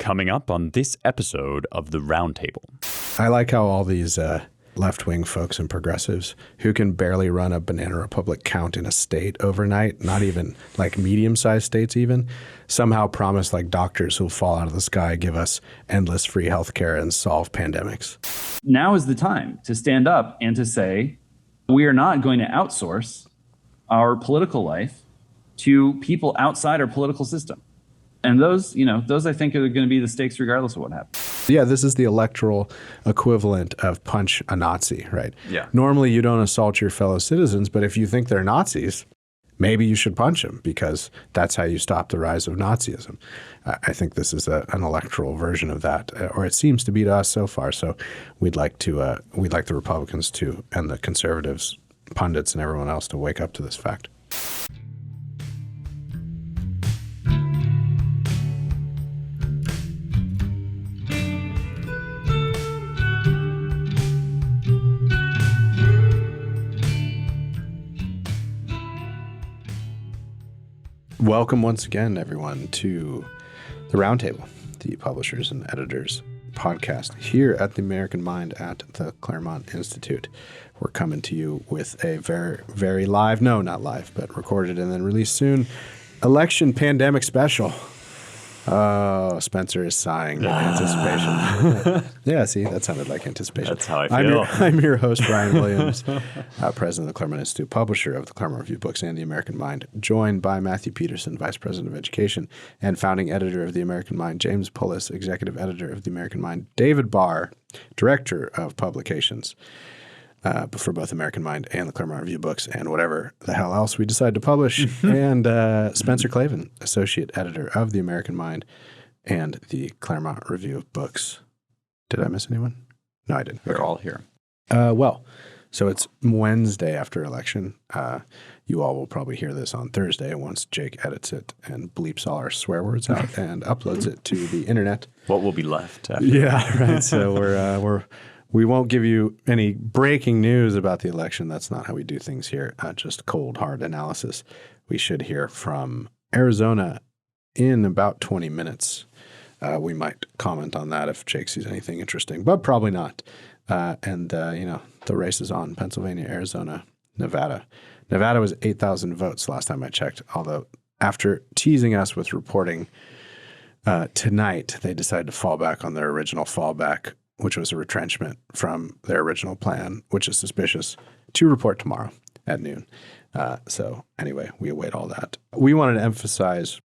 coming up on this episode of the Roundtable. I like how all these left-wing folks and progressives who can barely run a banana republic count in a state overnight, not even like medium-sized states even, somehow promise like doctors who'll fall out of the sky, give us endless free healthcare and solve pandemics. Now is the time to stand up and to say, we are not going to outsource our political life to people outside our political system. And those I think are going to be the stakes regardless of what happens. Yeah, this is the electoral equivalent of punch a Nazi, right? Yeah. Normally you don't assault your fellow citizens, but if you think they're Nazis, maybe you should punch them because that's how you stop the rise of Nazism. I think this is an electoral version of that, or it seems to be to us so far. So we'd like the Republicans to, and the conservatives, pundits, and everyone else to wake up to this fact. Welcome once again, everyone, to the Roundtable, the Publishers and Editors podcast here at the American Mind at the Claremont Institute. We're coming to you with a very, very live, no, not live, but recorded and then released soon, election pandemic special. Oh, Spencer is sighing in anticipation. Yeah, see, that sounded like anticipation. That's how I feel. I'm your host, Brian Williams, president of the Claremont Institute, publisher of the Claremont Review Books and the American Mind, joined by Matthew Peterson, vice president of education and founding editor of the American Mind, James Pullis, executive editor of the American Mind, David Barr, director of publications for both American Mind and the Claremont Review Books and whatever the hell else we decide to publish, and Spencer Clavin, associate editor of the American Mind and the Claremont Review of Books. Did I miss anyone? No, I didn't. We're all here. So it's Wednesday after election. You all will probably hear this on Thursday once Jake edits it and bleeps all our swear words out and uploads it to the internet. What will be left after? Yeah, right. So we won't give you any breaking news about the election. That's not how we do things here. Just cold, hard analysis. We should hear from Arizona in about 20 minutes. We might comment on that if Jake sees anything interesting, but probably not. The race is on: Pennsylvania, Arizona, Nevada. Nevada was 8,000 votes last time I checked, although after teasing us with reporting tonight, they decided to fall back on their original fallback, which was a retrenchment from their original plan, which is suspicious, to report tomorrow at noon. So anyway, we await all that. We wanted to emphasize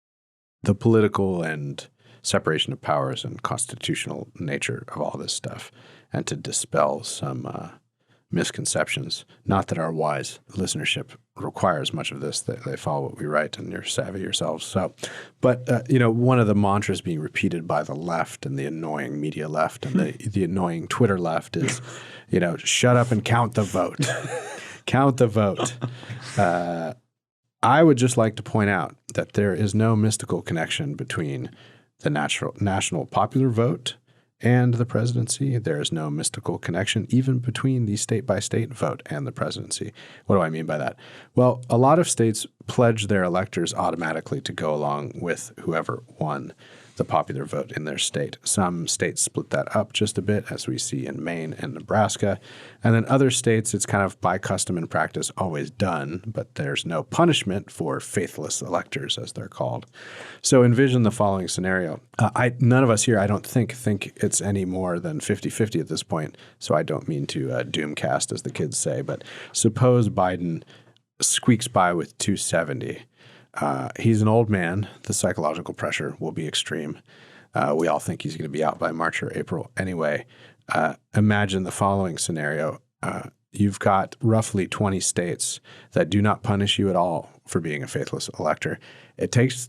the political and separation of powers and constitutional nature of all this stuff and to dispel some misconceptions. Not that our wise listenership requires much of this. They follow what we write and you're savvy yourselves. So, but one of the mantras being repeated by the left and the annoying media left and the annoying Twitter left is, shut up and count the vote. Count the vote. I would just like to point out that there is no mystical connection between the national popular vote and the presidency. There is no mystical connection even between the state-by-state vote and the presidency. What do I mean by that? Well, a lot of states pledge their electors automatically to go along with whoever won the popular vote in their state. Some states split that up just a bit, as we see in Maine and Nebraska. And then other states, it's kind of by custom and practice always done, but there's no punishment for faithless electors, as they're called. So envision the following scenario. None of us here, I don't think it's any more than 50-50 at this point, so I don't mean to doomcast, as the kids say, but suppose Biden squeaks by with 270. He's an old man. The psychological pressure will be extreme. We all think he's going to be out by March or April. Anyway, imagine the following scenario. You've got roughly 20 states that do not punish you at all for being a faithless elector.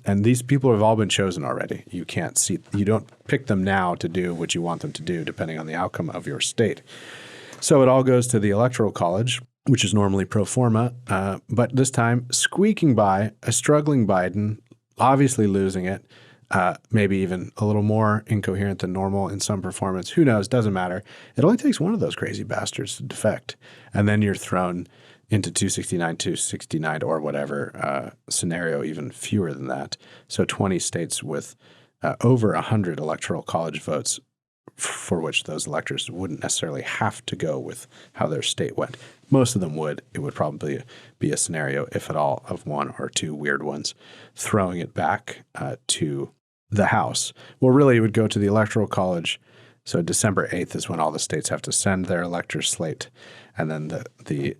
And these people have all been chosen already. You don't pick them now to do what you want them to do, depending on the outcome of your state. So it all goes to the Electoral College, which is normally pro forma, but this time squeaking by a struggling Biden, obviously losing it, maybe even a little more incoherent than normal in some performance. Who knows? Doesn't matter. It only takes one of those crazy bastards to defect, and then you're thrown into 269 or whatever scenario, even fewer than that. So 20 states with over 100 electoral college votes for which those electors wouldn't necessarily have to go with how their state went. Most of them would. It would probably be a scenario, if at all, of one or two weird ones throwing it back to the House. Well, really, it would go to the Electoral College. So December 8th is when all the states have to send their elector slate. And then they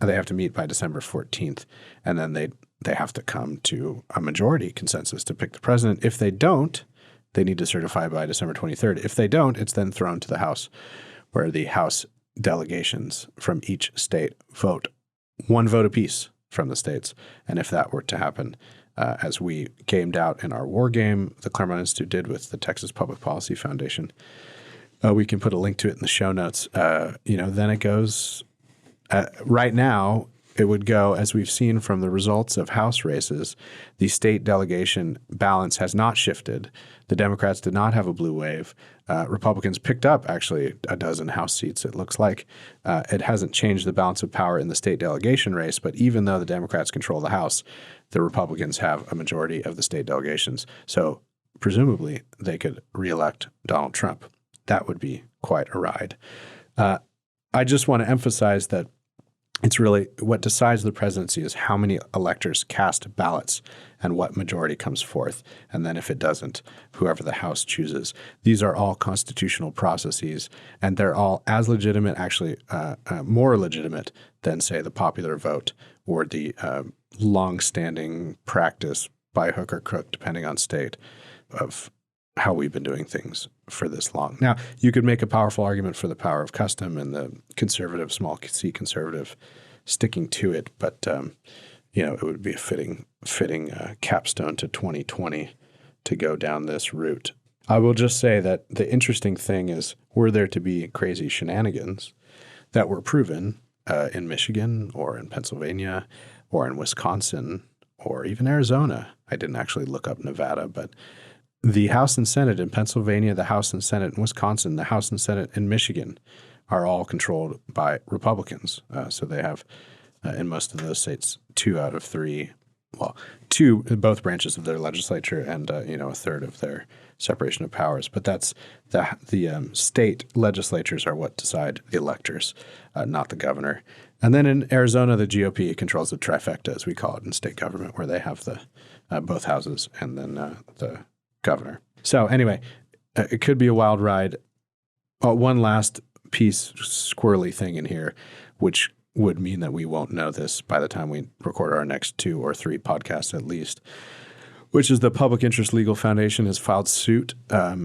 have to meet by December 14th. And then they have to come to a majority consensus to pick the president. If they don't, they need to certify by December 23rd. If they don't, it's then thrown to the House, where the House delegations from each state vote one vote apiece from the states. And if that were to happen, as we gamed out in our war game, the Claremont Institute did with the Texas Public Policy Foundation, we can put a link to it in the show notes. Then it goes right now. It would go, as we've seen from the results of House races, the state delegation balance has not shifted. The Democrats did not have a blue wave. Republicans picked up actually a dozen House seats, it looks like. It hasn't changed the balance of power in the state delegation race, but even though the Democrats control the House, the Republicans have a majority of the state delegations. So presumably they could reelect Donald Trump. That would be quite a ride. I just want to emphasize that it's really what decides the presidency is how many electors cast ballots and what majority comes forth. And then if it doesn't, whoever the House chooses. These are all constitutional processes, and they're all as legitimate, actually more legitimate than, say, the popular vote or the longstanding practice by hook or crook, depending on state, of how we've been doing things for this long. Now, you could make a powerful argument for the power of custom and the conservative, small c conservative sticking to it, but it would be a fitting capstone to 2020 to go down this route. I will just say that the interesting thing is, were there to be crazy shenanigans that were proven in Michigan or in Pennsylvania or in Wisconsin or even Arizona. I didn't actually look up Nevada, but the House and Senate in Pennsylvania, the House and Senate in Wisconsin, the House and Senate in Michigan are all controlled by Republicans. So they have, in most of those states, 2 out of 3, two in both branches of their legislature and, a third of their separation of powers. But that's the state legislatures are what decide the electors, not the governor. And then in Arizona, the GOP controls the trifecta, as we call it in state government, where they have the both houses and then the governor. So anyway, it could be a wild ride. One last piece, squirrely thing in here, which would mean that we won't know this by the time we record our next 2 or 3 podcasts at least, which is the Public Interest Legal Foundation has filed suit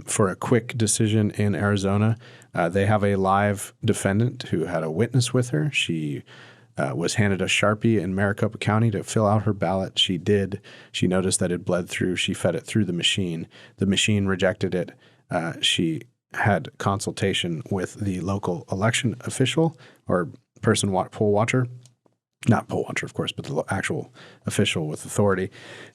for a quick decision in Arizona. They have a live defendant who had a witness with her. She was handed a Sharpie in Maricopa County to fill out her ballot. She did. She noticed that it bled through. She fed it through the machine. The machine rejected it. She had consultation with the local election official or poll watcher. Not poll watcher, of course, but the actual official with authority.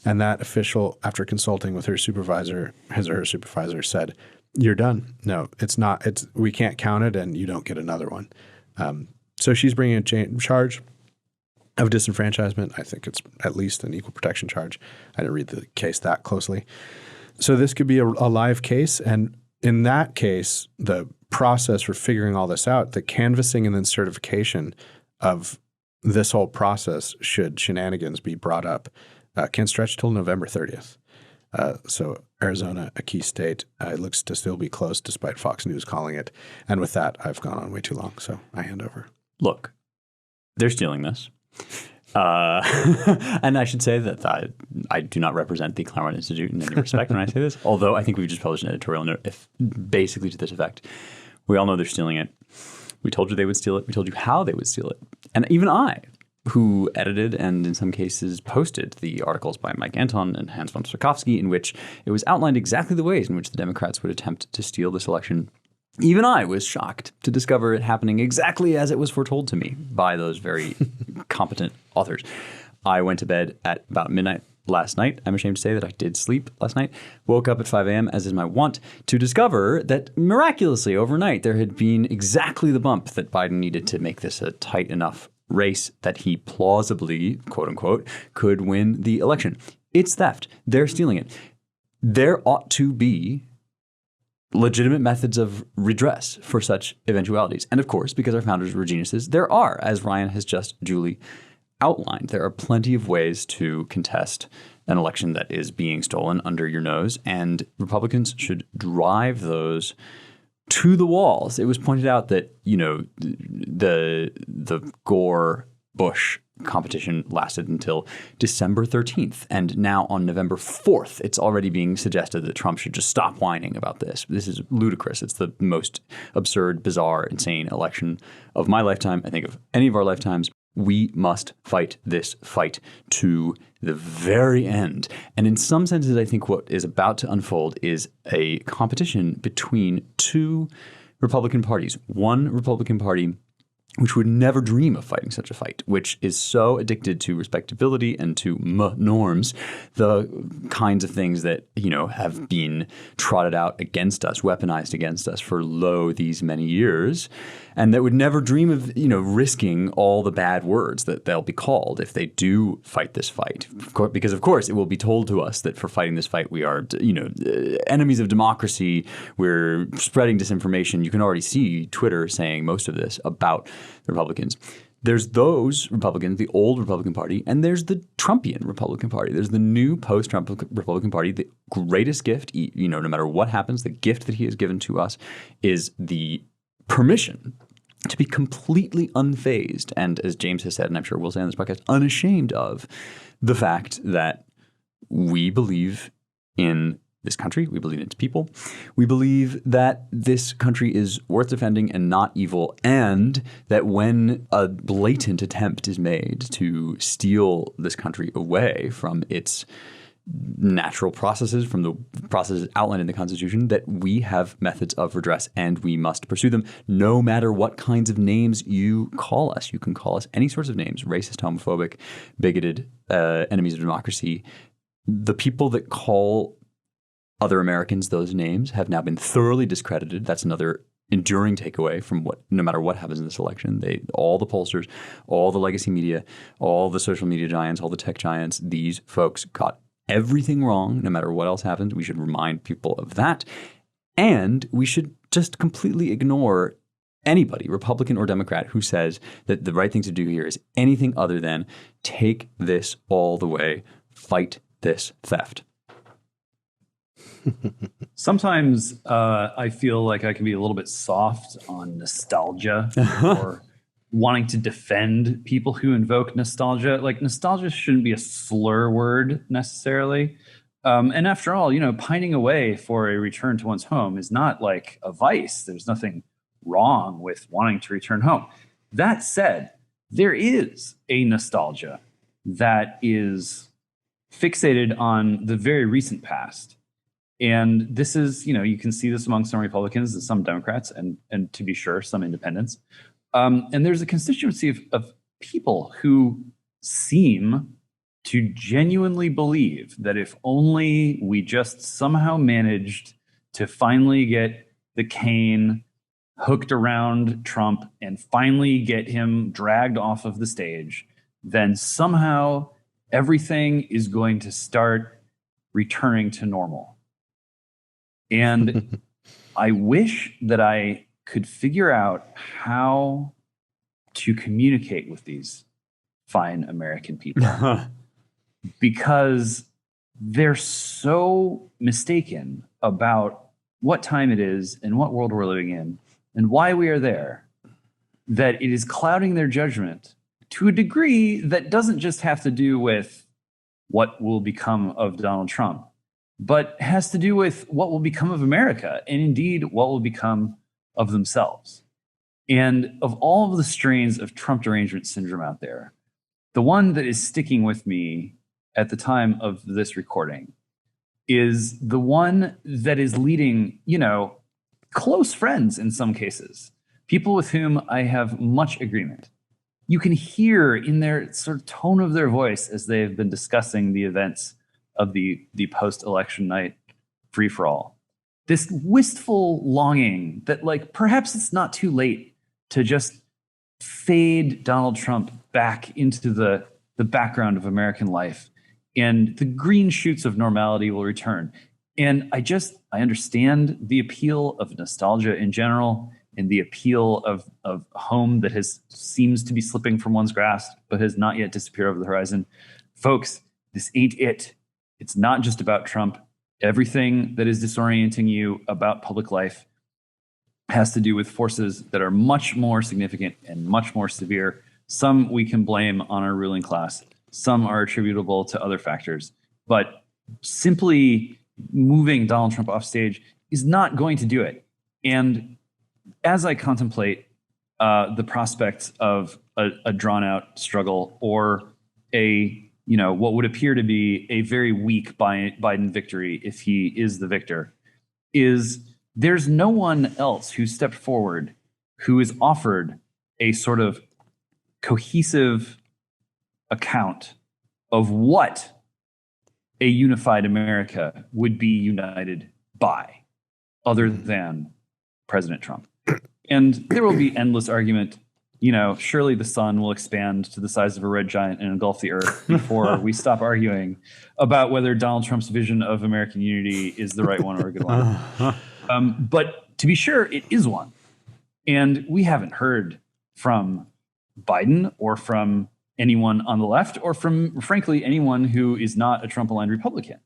And that official, after consulting with her supervisor, his or her supervisor said, "You're done. No, it's not. We can't count it, and you don't get another one." So she's bringing a charge of disenfranchisement. I think it's at least an equal protection charge. I didn't read the case that closely. So this could be a live case. And in that case, the process for figuring all this out, the canvassing and then certification of this whole process, should shenanigans be brought up, can stretch till November 30th. So Arizona, a key state, it looks to still be close despite Fox News calling it. And with that, I've gone on way too long, so I hand over. Look, they're stealing this. And I should say that I do not represent the Claremont Institute in any respect when I say this, although I think we've just published an editorial note basically to this effect. We all know they're stealing it. We told you they would steal it. We told you how they would steal it. And even I, who edited and in some cases posted the articles by Mike Anton and Hans von Strakowski, in which it was outlined exactly the ways in which the Democrats would attempt to steal this election, even I was shocked to discover it happening exactly as it was foretold to me by those very competent authors. I went to bed at about midnight last night. I'm ashamed to say that I did sleep last night. Woke up at 5 a.m., as is my wont, to discover that miraculously overnight there had been exactly the bump that Biden needed to make this a tight enough race that he plausibly, quote unquote, could win the election. It's theft. They're stealing it. there ought to be legitimate methods of redress for such eventualities. And of course, because our founders were geniuses, there are, as Ryan has just duly outlined, there are plenty of ways to contest an election that is being stolen under your nose, and Republicans should drive those to the walls. It was pointed out that, the Gore-Bush competition lasted until December 13th. And now on November 4th, it's already being suggested that Trump should just stop whining about this. This is ludicrous. It's the most absurd, bizarre, insane election of my lifetime, I think of any of our lifetimes. We must fight this fight to the very end. And in some senses, I think what is about to unfold is a competition between two Republican parties. One Republican Party which would never dream of fighting such a fight, which is so addicted to respectability and to norms, the kinds of things that, have been trotted out against us, weaponized against us for these many years, and that would never dream of, risking all the bad words that they'll be called if they do fight this fight. Because, of course, it will be told to us that for fighting this fight, we are, enemies of democracy. We're spreading disinformation. You can already see Twitter saying most of this about the Republicans. There's those Republicans, the old Republican Party, and there's the Trumpian Republican Party. There's the new post-Trump Republican Party. The greatest gift, no matter what happens, the gift that he has given to us is the permission to be completely unfazed and, as James has said, and I'm sure we'll say on this podcast, unashamed of the fact that we believe in this country. We believe in its people. We believe that this country is worth defending and not evil, and that when a blatant attempt is made to steal this country away from its natural processes, from the processes outlined in the Constitution, that we have methods of redress and we must pursue them no matter what kinds of names you call us. You can call us any sorts of names: racist, homophobic, bigoted, enemies of democracy. The people that call other Americans those names have now been thoroughly discredited. That's another enduring takeaway from no matter what happens in this election. All the pollsters, all the legacy media, all the social media giants, all the tech giants, these folks got everything wrong no matter what else happens. We should remind people of that. And we should just completely ignore anybody, Republican or Democrat, who says that the right thing to do here is anything other than take this all the way, fight this theft. Sometimes I feel like I can be a little bit soft on nostalgia or wanting to defend people who invoke nostalgia. Like, nostalgia shouldn't be a slur word necessarily. And after all, pining away for a return to one's home is not like a vice. There's nothing wrong with wanting to return home. That said, there is a nostalgia that is fixated on the very recent past. And this is, you can see this among some Republicans and some Democrats, and to be sure, some independents. And there's a constituency of people who seem to genuinely believe that if only we just somehow managed to finally get the cane hooked around Trump and finally get him dragged off of the stage, then somehow everything is going to start returning to normal. And I wish that I could figure out how to communicate with these fine American people because they're so mistaken about what time it is and what world we're living in and why we are there, that it is clouding their judgment to a degree that doesn't just have to do with what will become of Donald Trump, but has to do with what will become of America and indeed what will become of themselves. And of all of the strains of Trump derangement syndrome out there, the one that is sticking with me at the time of this recording is the one that is leading, close friends in some cases, people with whom I have much agreement. You can hear in their sort of tone of their voice as they have been discussing the events of the post-election night free-for-all, this wistful longing that, like, perhaps it's not too late to just fade Donald Trump back into the background of American life, and the green shoots of normality will return. And I understand the appeal of nostalgia in general and the appeal of home that seems to be slipping from one's grasp, but has not yet disappeared over the horizon. Folks, this ain't it. It's not just about Trump. Everything that is disorienting you about public life has to do with forces that are much more significant and much more severe. Some we can blame on our ruling class. Some are attributable to other factors. But simply moving Donald Trump off stage is not going to do it. And as I contemplate the prospects of a drawn-out struggle or what would appear to be a very weak Biden victory if he is the victor, there's no one else who stepped forward who is offered a sort of cohesive account of what a unified America would be united by, other than President Trump. And there will be endless argument. Surely the sun will expand to the size of a red giant and engulf the earth before we stop arguing about whether Donald Trump's vision of American unity is the right one or a good one. But to be sure, it is one. And we haven't heard from Biden or from anyone on the left or from, frankly, anyone who is not a Trump-aligned Republican.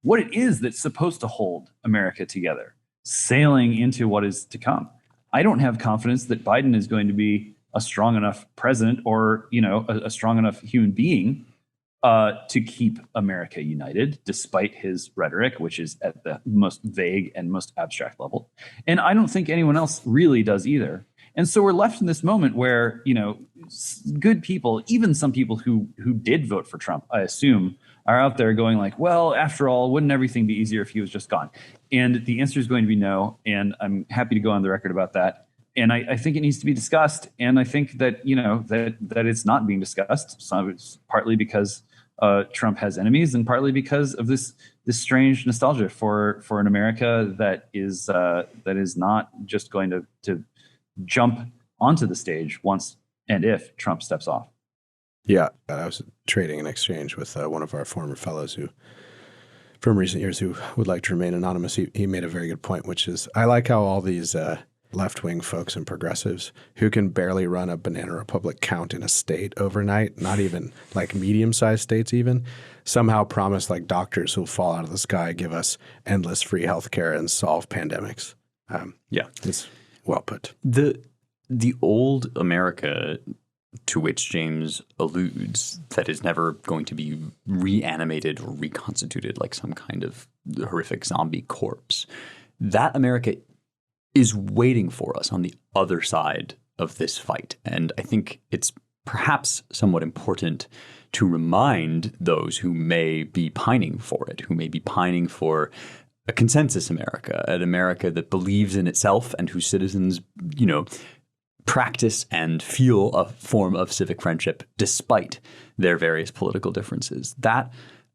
What it is that's supposed to hold America together, sailing into what is to come. I don't have confidence that Biden is going to be a strong enough president or, a strong enough human being to keep America united, despite his rhetoric, which is at the most vague and most abstract level. And I don't think anyone else really does either. And so we're left in this moment where, good people, even some people who did vote for Trump, I assume, are out there going like, well, after all, wouldn't everything be easier if he was just gone? And the answer is going to be no. And I'm happy to go on the record about that. And I think it needs to be discussed. And I think that, that it's not being discussed. So it's partly because Trump has enemies and partly because of this strange nostalgia for an America that is not just going to jump onto the stage once and if Trump steps off. Yeah, I was trading an exchange with one of our former fellows from recent years who would like to remain anonymous. He made a very good point, which is I like how all these left-wing folks and progressives who can barely run a banana republic count in a state overnight, not even like medium-sized states even, somehow promise like doctors who'll fall out of the sky, give us endless free healthcare and solve pandemics. It's well put. The old America to which James alludes that is never going to be reanimated or reconstituted like some kind of horrific zombie corpse, that America is waiting for us on the other side of this fight. And I think it's perhaps somewhat important to remind those who may be pining for it, who may be pining for a consensus America, an America that believes in itself and whose citizens, practice and feel a form of civic friendship despite their various political differences. That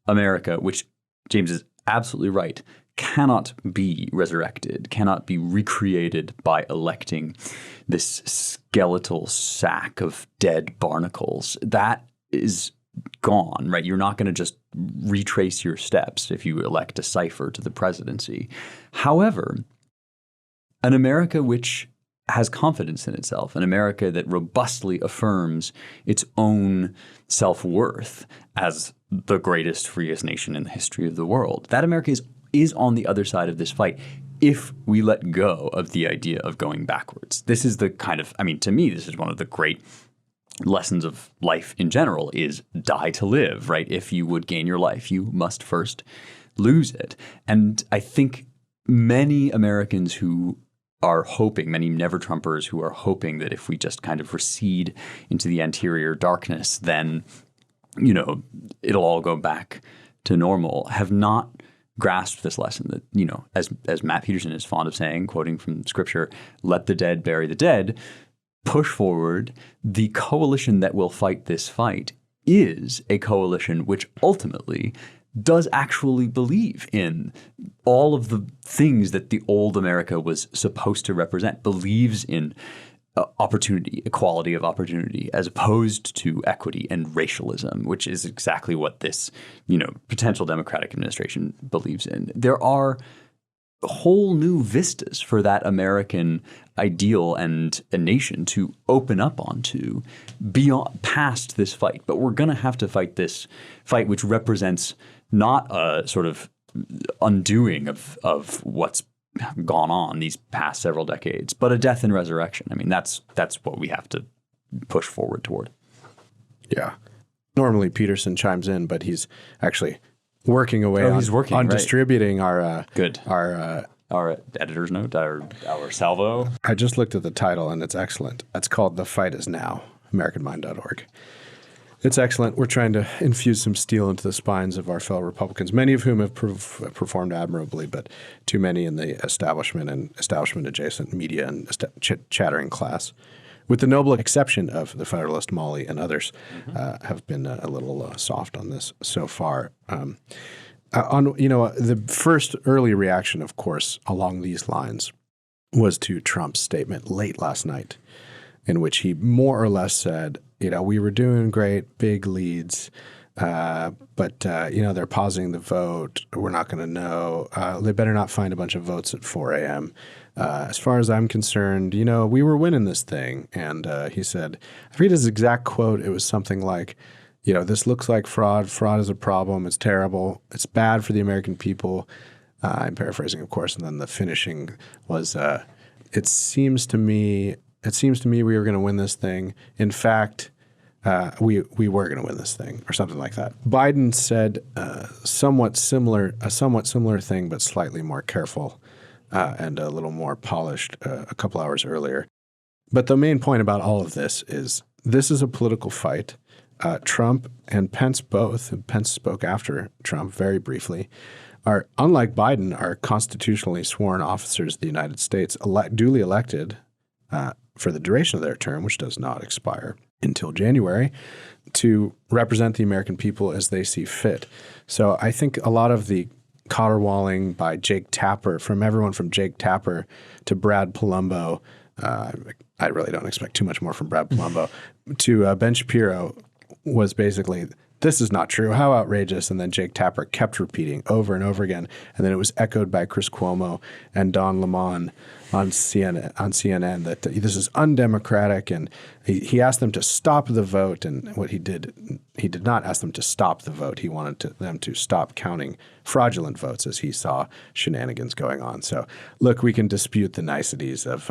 America, which James is absolutely right, cannot be resurrected, cannot be recreated by electing this skeletal sack of dead barnacles. That is gone, right? You're not going to just retrace your steps if you elect a cipher to the presidency. However, an America which has confidence in itself, an America that robustly affirms its own self-worth as the greatest, freest nation in the history of the world. That America is on the other side of this fight if we let go of the idea of going backwards. This is the kind of, to me, this is one of the great lessons of life in general is die to live, right? If you would gain your life, you must first lose it. And I think many Americans who are hoping, many never-Trumpers who are hoping that if we just kind of recede into the anterior darkness, then, it'll all go back to normal, have not grasped this lesson that, as Matt Peterson is fond of saying, quoting from scripture, let the dead bury the dead, push forward. The coalition that will fight this fight is a coalition which ultimately does actually believe in all of the things that the old America was supposed to represent, believes in opportunity, equality of opportunity, as opposed to equity and racialism, which is exactly what this, potential Democratic administration believes in. There are whole new vistas for that American ideal and a nation to open up onto past this fight. But we're going to have to fight this fight, which represents not a sort of undoing of what's gone on these past several decades, but a death and resurrection. I mean, that's what we have to push forward toward. Yeah. Normally Peterson chimes in, but he's actually working away on distributing our editor's note, our salvo. I just looked at the title and it's excellent. It's called The Fight Is Now, AmericanMind.org. It's excellent. We're trying to infuse some steel into the spines of our fellow Republicans, many of whom have performed admirably, but too many in the establishment and establishment-adjacent media and chattering class, with the noble exception of the Federalist, Molly, and others, have been a little soft on this so far. The first early reaction, of course, along these lines was to Trump's statement late last night, in which he more or less said, we were doing great, big leads, but they're pausing the vote. We're not going to know. They better not find a bunch of votes at 4 a.m. As far as I'm concerned, we were winning this thing. And he said, I forget his exact quote. It was something like, this looks like fraud. Fraud is a problem. It's terrible. It's bad for the American people. I'm paraphrasing, of course. And then the finishing was, it seems to me we were going to win this thing. In fact, we were going to win this thing, or something like that. Biden said a somewhat similar thing, but slightly more careful and a little more polished a couple hours earlier. But the main point about all of this is a political fight. Trump and Pence both, and Pence spoke after Trump very briefly, are, unlike Biden, are constitutionally sworn officers of the United States, duly elected for the duration of their term, which does not expire until January, to represent the American people as they see fit. So I think a lot of the caterwauling by Jake Tapper, from everyone from Jake Tapper to Brad Palumbo, I really don't expect too much more from Brad Palumbo, to Ben Shapiro, was basically, this is not true. How outrageous. And then Jake Tapper kept repeating over and over again. And then it was echoed by Chris Cuomo and Don Lemon on CNN that this is undemocratic. And he asked them to stop the vote. And what he did not ask them to stop the vote. He wanted them to stop counting fraudulent votes as he saw shenanigans going on. So look, we can dispute the niceties of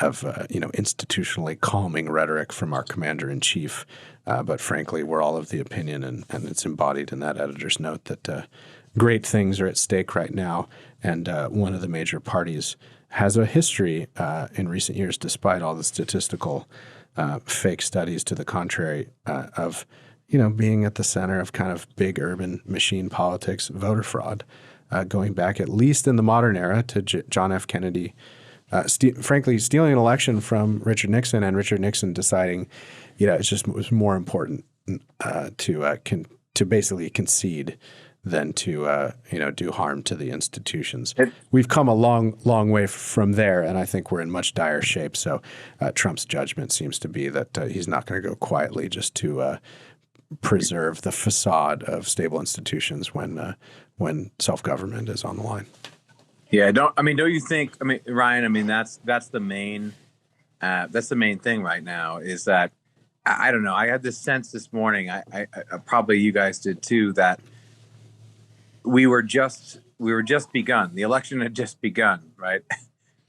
institutionally calming rhetoric from our commander-in-chief. But frankly, we're all of the opinion, and it's embodied in that editor's note, that great things are at stake right now. And one of the major parties has a history in recent years, despite all the statistical fake studies to the contrary, of being at the center of kind of big urban machine politics, voter fraud, going back at least in the modern era to John F. Kennedy, frankly, stealing an election from Richard Nixon, and Richard Nixon deciding, it was more important to basically concede than to do harm to the institutions. We've come a long way from there, and I think we're in much dire shape. So Trump's judgment seems to be that he's not going to go quietly just to preserve the facade of stable institutions when self-government is on the line. Yeah, don't you think? Ryan, that's the main thing right now is that I don't know. I had this sense this morning. I probably you guys did too, that we were just begun. The election had just begun, right?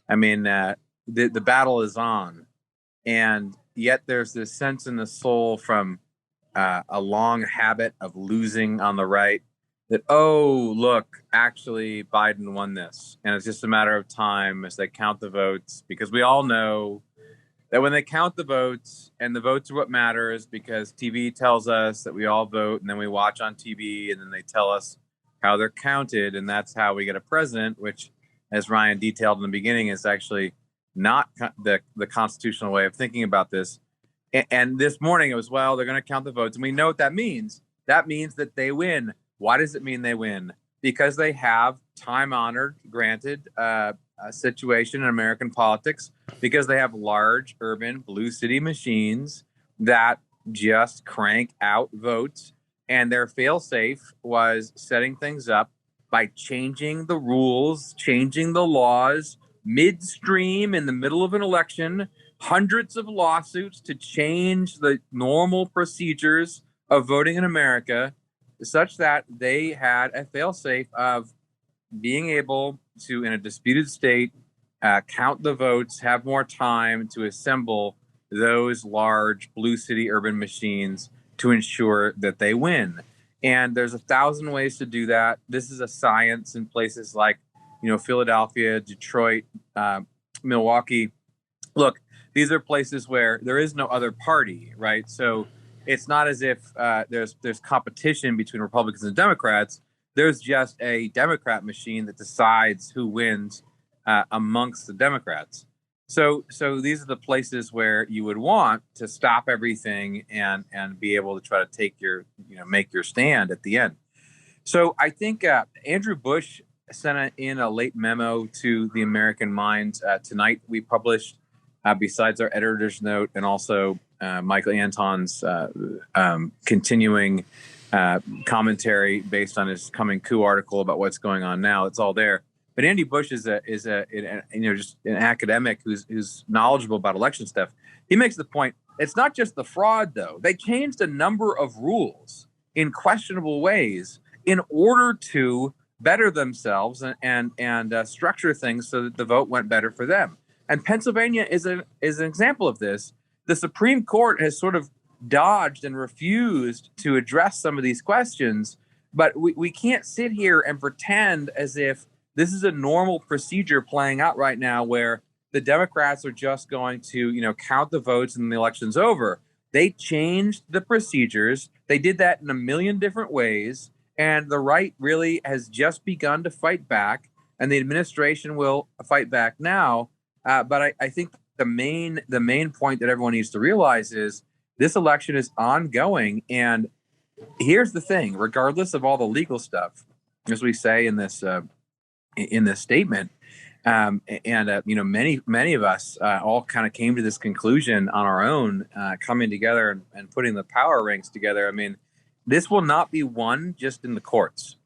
The battle is on, and yet there's this sense in the soul from a long habit of losing on the right, that, oh, look, actually Biden won this. And it's just a matter of time as they count the votes, because we all know that when they count the votes, and the votes are what matters, because TV tells us that we all vote, and then we watch on TV, and then they tell us how they're counted, and that's how we get a president, which, as Ryan detailed in the beginning, is actually not the constitutional way of thinking about this. And this morning it was, well, they're going to count the votes, and we know what that means. That means that they win. Why does it mean they win? Because they have time-honored, granted, a situation in American politics because they have large urban blue city machines that just crank out votes. And their fail-safe was setting things up by changing the rules, changing the laws midstream in the middle of an election, hundreds of lawsuits to change the normal procedures of voting in America, such that they had a fail-safe of being able to, in a disputed state, count the votes, have more time to assemble those large blue city urban machines to ensure that they win. And there's 1,000 ways to do that. This is a science in places like, Philadelphia, Detroit, Milwaukee. Look, these are places where there is no other party, right? So it's not as if there's competition between Republicans and Democrats. There's just a Democrat machine that decides who wins amongst the Democrats. So these are the places where you would want to stop everything and be able to try to take make your stand at the end. So I think Andrew Bush sent in a late memo to the American Mind tonight. We published, besides our editor's note and also Michael Anton's continuing commentary based on his coming coup article about what's going on now. It's all there. But Andy Bush is just an academic who's knowledgeable about election stuff. He makes the point, it's not just the fraud, though. They changed a number of rules in questionable ways in order to better themselves and structure things so that the vote went better for them. And Pennsylvania is an example of this. The Supreme Court has sort of dodged and refused to address some of these questions, but we can't sit here and pretend as if this is a normal procedure playing out right now where the Democrats are just going to, count the votes and the election's over. They changed the procedures. They did that in a million different ways. And the right really has just begun to fight back, and the administration will fight back now. But I think the main point that everyone needs to realize is this election is ongoing. And here's the thing: regardless of all the legal stuff, as we say in this statement, many of us all kind of came to this conclusion on our own, coming together and putting the power rings together. I mean, this will not be won just in the courts.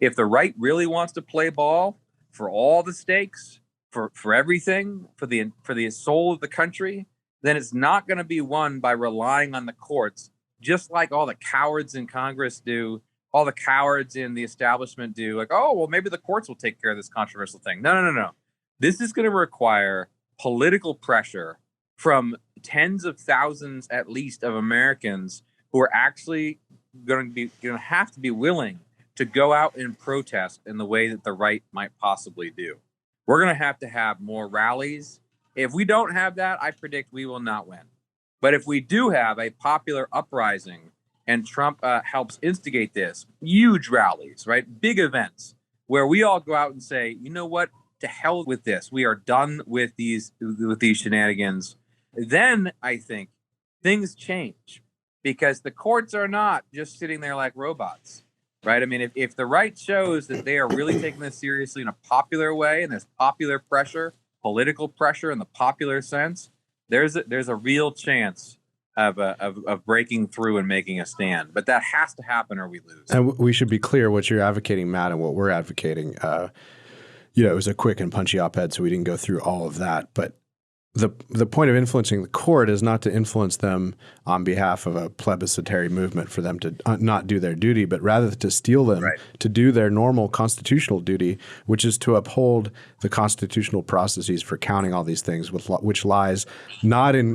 If the right really wants to play ball for all the stakes, for everything, for the soul of the country, then it's not going to be won by relying on the courts, just like all the cowards in Congress do, all the cowards in the establishment do. Like, oh, well, maybe the courts will take care of this controversial thing. No. This is going to require political pressure from tens of thousands, at least, of Americans who are actually going to have to be willing to go out and protest in the way that the right might possibly do. We're going to have more rallies. If we don't have that, I predict we will not win. But if we do have a popular uprising and Trump helps instigate this, huge rallies, right? Big events where we all go out and say, you know what? To hell with this. We are done with these shenanigans. Then I think things change, because the courts are not just sitting there like robots, right? I mean, if the right shows that they are really taking this seriously in a popular way, and there's popular pressure, political pressure in the popular sense, there's a real chance of breaking through and making a stand. But that has to happen or we lose. And we should be clear what you're advocating, Matt, and what we're advocating. It was a quick and punchy op-ed, so we didn't go through all of that. But the point of influencing the court is not to influence them on behalf of a plebiscitary movement for them to not do their duty, but rather to steel them to do their normal constitutional duty, which is to uphold the constitutional processes for counting all these things, which lies not in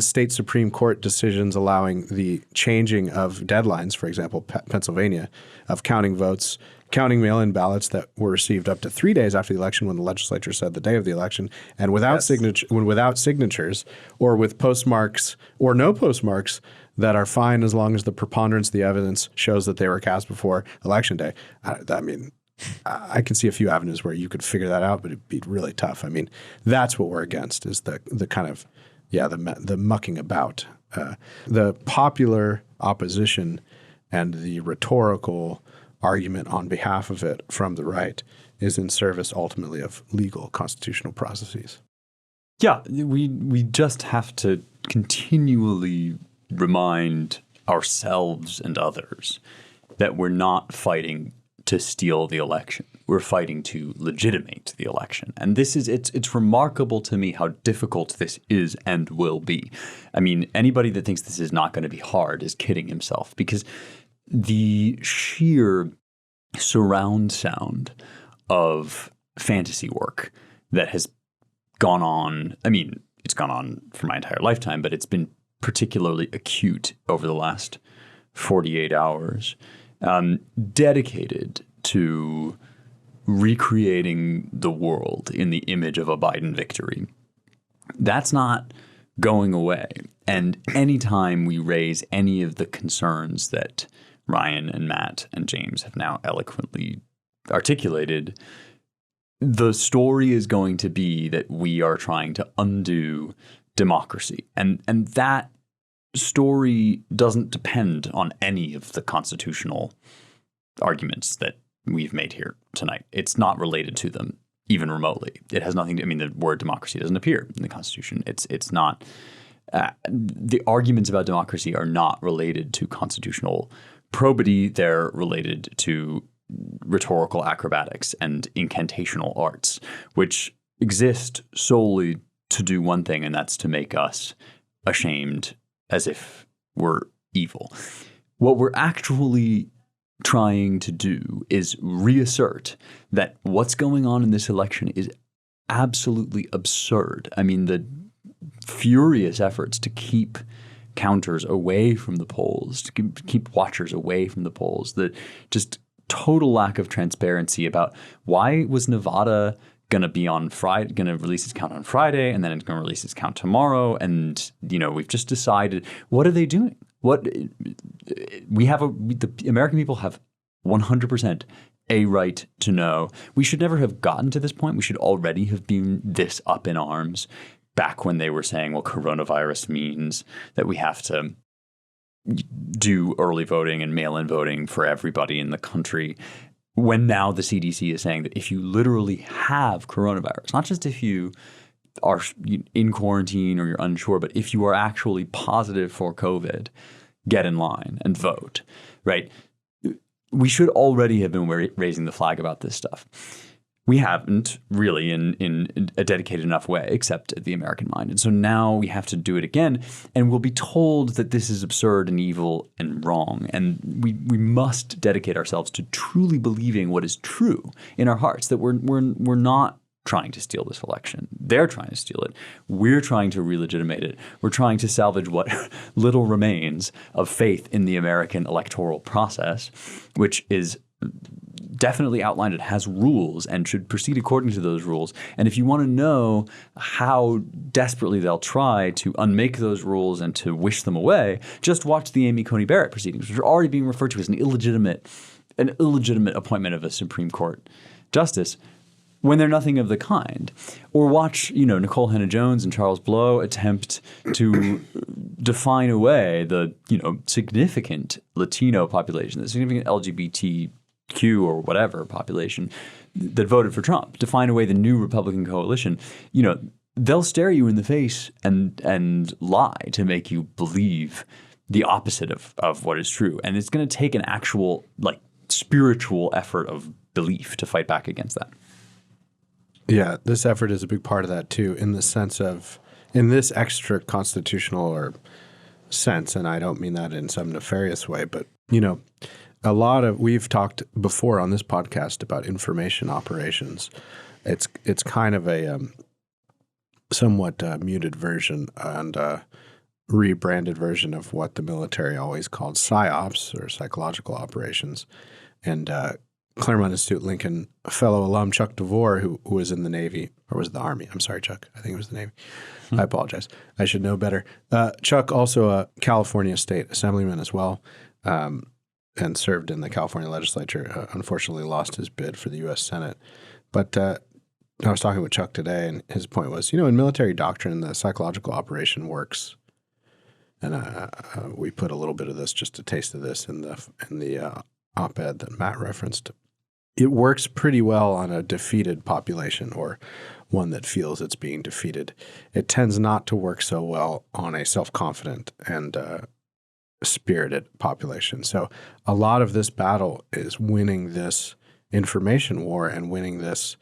state Supreme Court decisions allowing the changing of deadlines, for example, Pennsylvania, of counting votes, counting mail-in ballots that were received up to 3 days after the election when the legislature said the day of the election, and without signatures, or with postmarks or no postmarks that are fine as long as the preponderance of the evidence shows that they were cast before Election Day. I can see a few avenues where you could figure that out, but it'd be really tough. I mean, that's what we're against, is the kind of the mucking about. The popular opposition and the rhetorical argument on behalf of it from the right is in service ultimately of legal constitutional processes. Yeah, we just have to continually remind ourselves and others that we're not fighting to steal the election. We're fighting to legitimate the election. And this is it's remarkable to me how difficult this is and will be. I mean, anybody that thinks this is not going to be hard is kidding himself, because the sheer surround sound of fantasy work that has gone on, I mean, it's gone on for my entire lifetime, but it's been particularly acute over the last 48 hours, dedicated to recreating the world in the image of a Biden victory. That's not going away. And anytime we raise any of the concerns that Ryan and Matt and James have now eloquently articulated, the story is going to be that we are trying to undo democracy. And that story doesn't depend on any of the constitutional arguments that we've made here tonight. It's not related to them even remotely. It has nothing to, I mean, the word democracy doesn't appear in the Constitution. It's not, the arguments about democracy are not related to constitutional probity. They're related to rhetorical acrobatics and incantational arts, which exist solely to do one thing, and that's to make us ashamed as if we're evil. What we're actually trying to do is reassert that what's going on in this election is absolutely absurd. I mean, the furious efforts to keep counters away from the polls, to keep watchers away from the polls, the just total lack of transparency about why was Nevada going to be on Friday, going to release its count on Friday, and then it's going to release its count tomorrow. And, you know, we've just decided, what are they doing? The American people have 100% a right to know. We should never have gotten to this point. We should already have been this up in arms back when they were saying, well, coronavirus means that we have to do early voting and mail-in voting for everybody in the country, when now the CDC is saying that if you literally have coronavirus, not just if you are in quarantine or you're unsure, but if you are actually positive for COVID, get in line and vote, right? We should already have been raising the flag about this stuff. We haven't really in a dedicated enough way, except at the American Mind. And so now we have to do it again, and we'll be told that this is absurd and evil and wrong. And we must dedicate ourselves to truly believing what is true in our hearts, that we're not trying to steal this election. They're trying to steal it. We're trying to re-legitimate it. We're trying to salvage what little remains of faith in the American electoral process, which is definitely outlined. It has rules and should proceed according to those rules. And if you want to know how desperately they'll try to unmake those rules and to wish them away, just watch the Amy Coney Barrett proceedings, which are already being referred to as an illegitimate appointment of a Supreme Court justice, when they're nothing of the kind. Or watch, Nicole Hannah-Jones and Charles Blow attempt to define away the, significant Latino population, the significant LGBTQ or whatever population that voted for Trump, define away the new Republican coalition. They'll stare you in the face and lie to make you believe the opposite of what is true. And it's going to take an actual, spiritual effort of belief to fight back against that. Yeah, this effort is a big part of that too, in the sense of, in this extra constitutional or sense, and I don't mean that in some nefarious way, but, we've talked before on this podcast about information operations. It's kind of a somewhat muted version and rebranded version of what the military always called PSYOPs, or psychological operations. And Claremont Institute Lincoln fellow alum Chuck DeVore, who was in the Navy, or was it the Army? I'm sorry, Chuck. I think it was the Navy. I apologize. I should know better. Chuck, also a California state assemblyman as well, and served in the California legislature. Unfortunately lost his bid for the U.S. Senate. But I was talking with Chuck today, and his point was, in military doctrine, the psychological operation works. And we put a little bit of this, just a taste of this, in the op-ed that Matt referenced, it works pretty well on a defeated population or one that feels it's being defeated. It tends not to work so well on a self-confident and spirited population. So a lot of this battle is winning this information war and winning this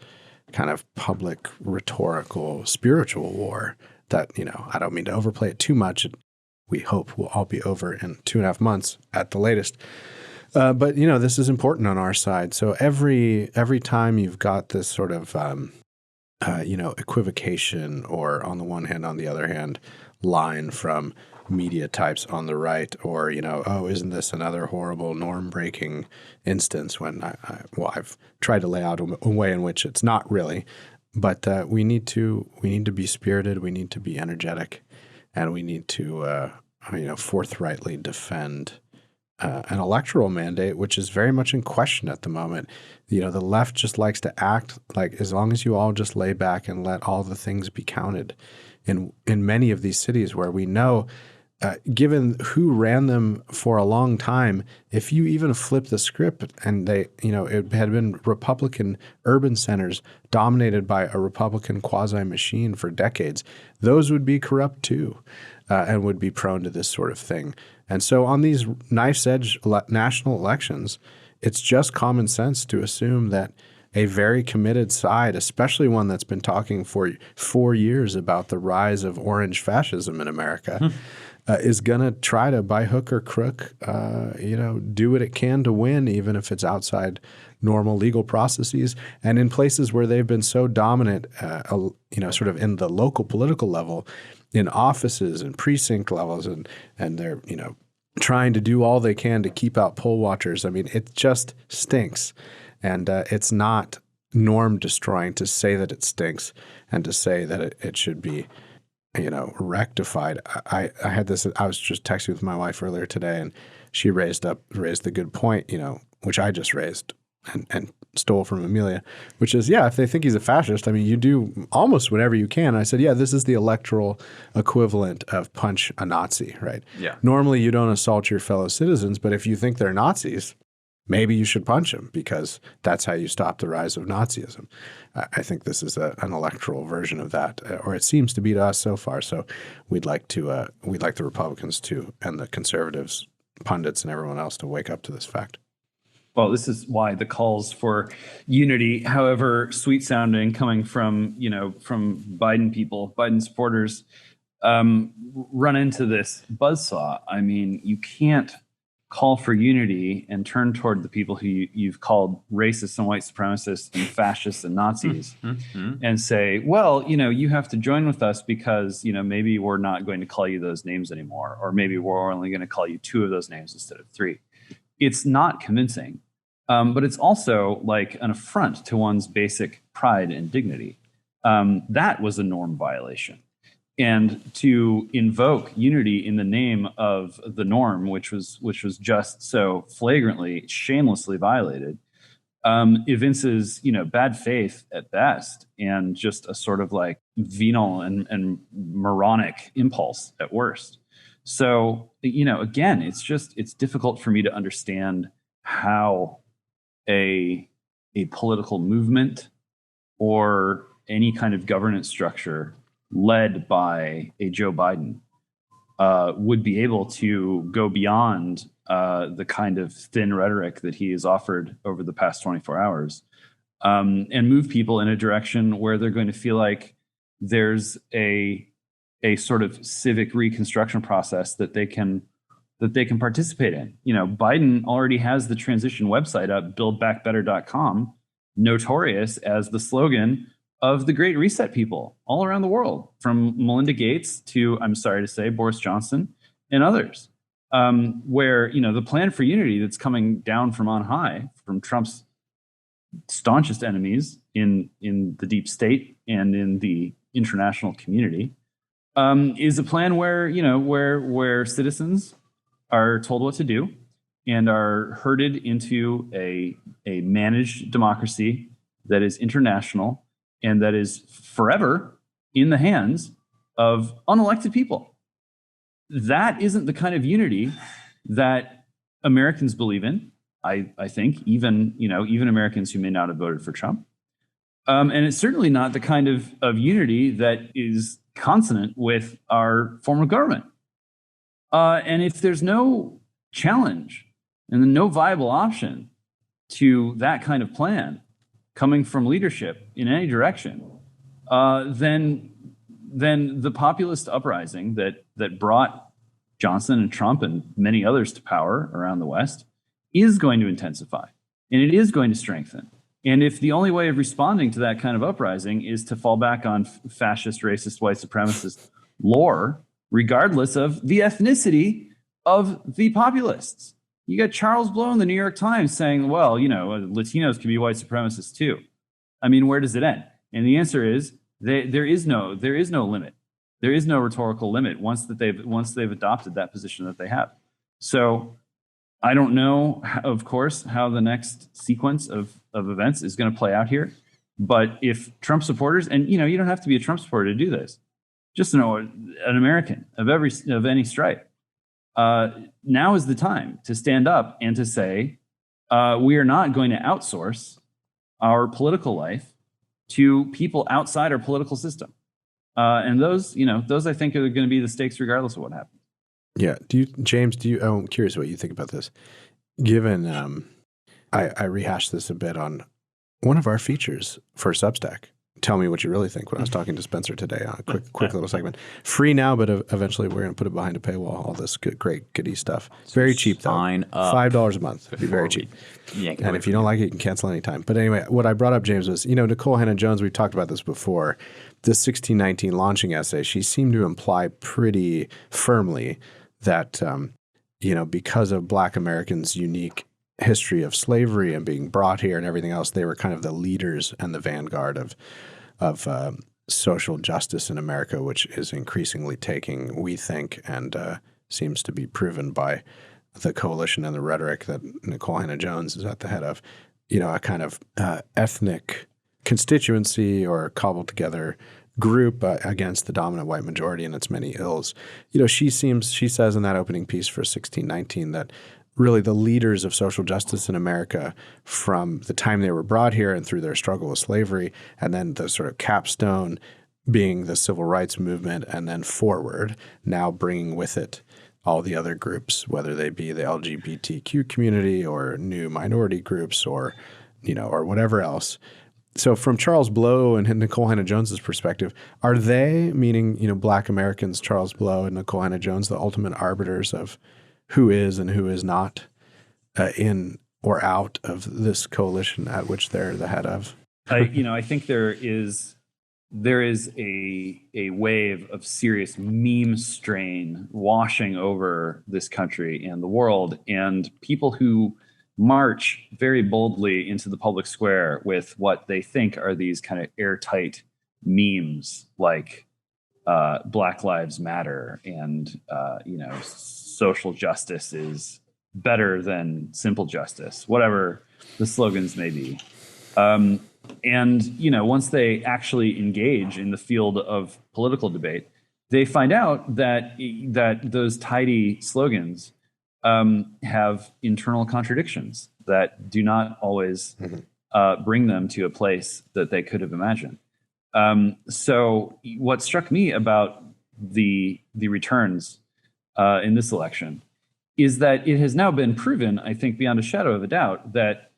kind of public, rhetorical, spiritual war that, I don't mean to overplay it too much. We hope will all be over in 2.5 months at the latest. But this is important on our side. So every time you've got this sort of equivocation, or on the one hand, on the other hand, line from media types on the right, or isn't this another horrible norm-breaking instance? When I've tried to lay out a way in which it's not really, but we need to be spirited, we need to be energetic, and we need to forthrightly defend an electoral mandate, which is very much in question at the moment. The left just likes to act like, as long as you all just lay back and let all the things be counted. In many of these cities where we know, given who ran them for a long time, if you even flip the script and it had been Republican urban centers dominated by a Republican quasi-machine for decades, those would be corrupt too, and would be prone to this sort of thing. And so on these knife's edge national elections, it's just common sense to assume that a very committed side, especially one that's been talking for 4 years about the rise of orange fascism in America, is going to try to, by hook or crook, do what it can to win, even if it's outside normal legal processes. And in places where they've been so dominant, sort of in the local political level, in offices and precinct levels, and they're, trying to do all they can to keep out poll watchers. I mean, it just stinks. And it's not norm destroying to say that it stinks and to say that it should be, rectified. I had this, I was just texting with my wife earlier today, and she raised the good point, which I just raised and stole from Amelia, which is, if they think he's a fascist, I mean, you do almost whatever you can. And I said, this is the electoral equivalent of punch a Nazi, right? Yeah. Normally you don't assault your fellow citizens, but if you think they're Nazis, maybe you should punch them, because that's how you stop the rise of Nazism. I think this is an electoral version of that, or it seems to be to us so far. So we'd like the Republicans to, and the conservatives, pundits, and everyone else to wake up to this fact. Well, this is why the calls for unity, however sweet sounding, coming from Biden people, Biden supporters, run into this buzzsaw. I mean, you can't call for unity and turn toward the people who you've called racists and white supremacists and fascists and Nazis and say, well, you have to join with us because, maybe we're not going to call you those names anymore, or maybe we're only going to call you 2 of those names instead of 3. It's not convincing, but it's also like an affront to one's basic pride and dignity. That was a norm violation. And to invoke unity in the name of the norm, which was just so flagrantly, shamelessly violated, evinces, bad faith at best, and just a sort of like venal and moronic impulse at worst. So, again, it's difficult for me to understand how a political movement or any kind of governance structure led by a Joe Biden would be able to go beyond the kind of thin rhetoric that he has offered over the past 24 hours and move people in a direction where they're going to feel like there's a sort of civic reconstruction process that they can participate in. Biden already has the transition website up, buildbackbetter.com, notorious as the slogan of the Great Reset people all around the world, from Melinda Gates to, I'm sorry to say, Boris Johnson and others, where, the plan for unity that's coming down from on high, from Trump's staunchest enemies in the deep state and in the international community, is a plan where, where citizens are told what to do and are herded into a managed democracy that is international and that is forever in the hands of unelected people. That isn't the kind of unity that Americans believe in. I think, even Americans who may not have voted for Trump. And it's certainly not the kind of unity that is consonant with our form of government. And if there's no challenge and no viable option to that kind of plan coming from leadership in any direction, then the populist uprising that brought Johnson and Trump and many others to power around the West is going to intensify, and it is going to strengthen. And if the only way of responding to that kind of uprising is to fall back on fascist, racist, white supremacist lore, regardless of the ethnicity of the populists. You got Charles Blow in the New York Times saying, well, Latinos can be white supremacists too. I mean, where does it end? And the answer is there is no limit. There is no rhetorical limit once they've adopted that position that they have. So I don't know, of course, how the next sequence of events is going to play out here. But if Trump supporters, and you don't have to be a Trump supporter to do this, just an American of any stripe, now is the time to stand up and to say, we are not going to outsource our political life to people outside our political system. And those I think are going to be the stakes regardless of what happens. Yeah. James, I'm curious what you think about this. Given, I rehashed this a bit on one of our features for Substack. Tell me what you really think when I was talking to Spencer today on a quick little segment. Free now, but eventually we're going to put it behind a paywall, all this great goodie stuff. Very cheap though. Sign up. $5 a month. It'd be very cheap. And if you don't like it, you can cancel anytime. But anyway, what I brought up, James, was, Nikole Hannah-Jones, we talked about this before, the 1619 launching essay, she seemed to imply pretty firmly that, because of Black Americans' unique history of slavery and being brought here and everything else, they were kind of the leaders and the vanguard of social justice in America, which is increasingly taking, we think, and seems to be proven by the coalition and the rhetoric that Nikole Hannah-Jones is at the head of, a kind of ethnic constituency or cobbled together group against the dominant white majority and its many ills. She says in that opening piece for 1619 that really the leaders of social justice in America from the time they were brought here and through their struggle with slavery, and then the sort of capstone being the civil rights movement, and then forward, now bringing with it all the other groups, whether they be the LGBTQ community or new minority groups or whatever else. So from Charles Blow and Nikole Hannah-Jones's perspective, are they, meaning, Black Americans, Charles Blow and Nikole Hannah-Jones, the ultimate arbiters of who is and who is not in or out of this coalition at which they're the head of? I think there is a wave of serious meme strain washing over this country and the world, and people who march very boldly into the public square with what they think are these kind of airtight memes like Black Lives Matter and social justice is better than simple justice, whatever the slogans may be. And once they actually engage in the field of political debate, they find out that those tidy slogans have internal contradictions that do not always bring them to a place that they could have imagined. So what struck me about the returns in this election is that it has now been proven, I think beyond a shadow of a doubt, that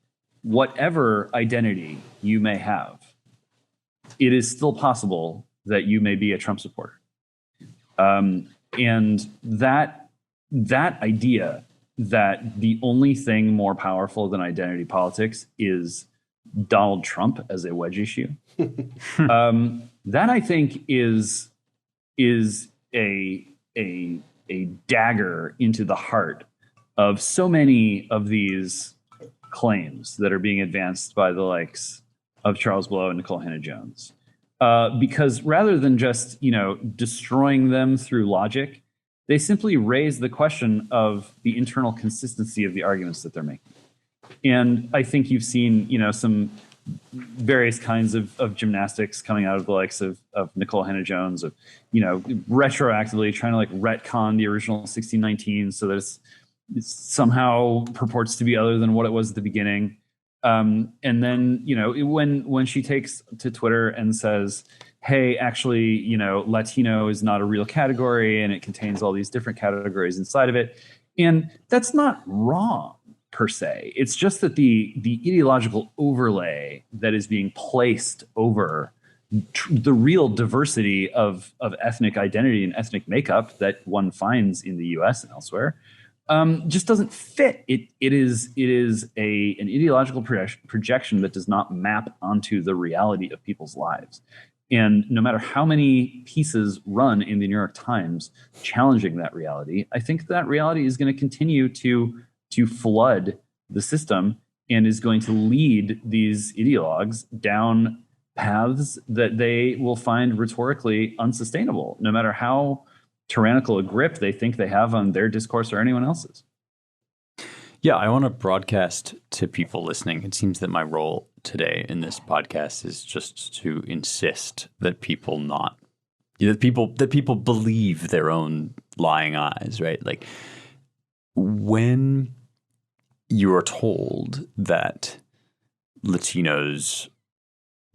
whatever identity you may have, it is still possible that you may be a Trump supporter. And that idea that the only thing more powerful than identity politics is Donald Trump as a wedge issue, that I think is a dagger into the heart of so many of these claims that are being advanced by the likes of Charles Blow and Nikole Hannah-Jones. Because rather than just, destroying them through logic, they simply raise the question of the internal consistency of the arguments that they're making. And I think you've seen, some various kinds of gymnastics coming out of the likes of Nikole Hannah-Jones, of, retroactively trying to retcon the original 1619 so that it's, somehow purports to be other than what it was at the beginning. And then, when she takes to Twitter and says, hey, actually, Latino is not a real category and it contains all these different categories inside of it. And that's not wrong per se. It's just that the ideological overlay that is being placed over the real diversity of ethnic identity and ethnic makeup that one finds in the US and elsewhere just doesn't fit. It is an ideological projection that does not map onto the reality of people's lives. And no matter how many pieces run in the New York Times challenging that reality, I think that reality is going to continue to flood the system and is going to lead these ideologues down paths that they will find rhetorically unsustainable, no matter how tyrannical a grip they think they have on their discourse or anyone else's. Yeah, I want to broadcast to people listening. It seems that my role today in this podcast is just to insist that people believe their own lying eyes, right? Like when you are told that Latinos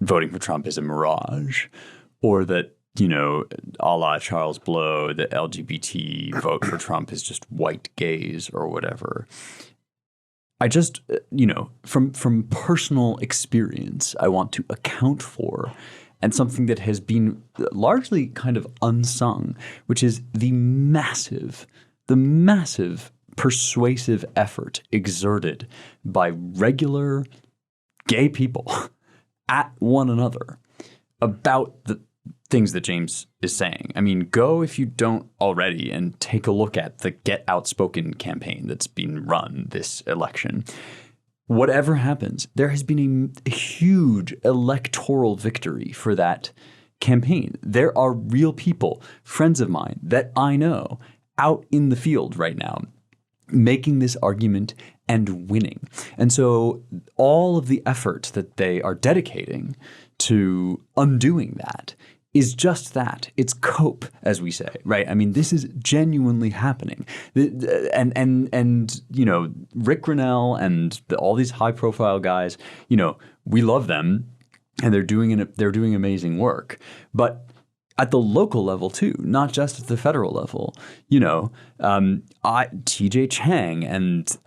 voting for Trump is a mirage, or that, a la Charles Blow, the LGBT vote for Trump is just white gays or whatever. I just, from personal experience, I want to account for, and something that has been largely kind of unsung, which is the massive persuasive effort exerted by regular gay people at one another about the things that James is saying. I mean, go if you don't already and take a look at the Get Outspoken campaign that's been run this election. Whatever happens, there has been a huge electoral victory for that campaign. There are real people, friends of mine that I know, out in the field right now making this argument and winning. And so all of the effort that they are dedicating to undoing that is just that. It's cope, as we say, right? I mean, this is genuinely happening. And Rick Grinnell and all these high-profile guys, we love them, and they're doing amazing work. But at the local level too, not just at the federal level, T.J. Chang and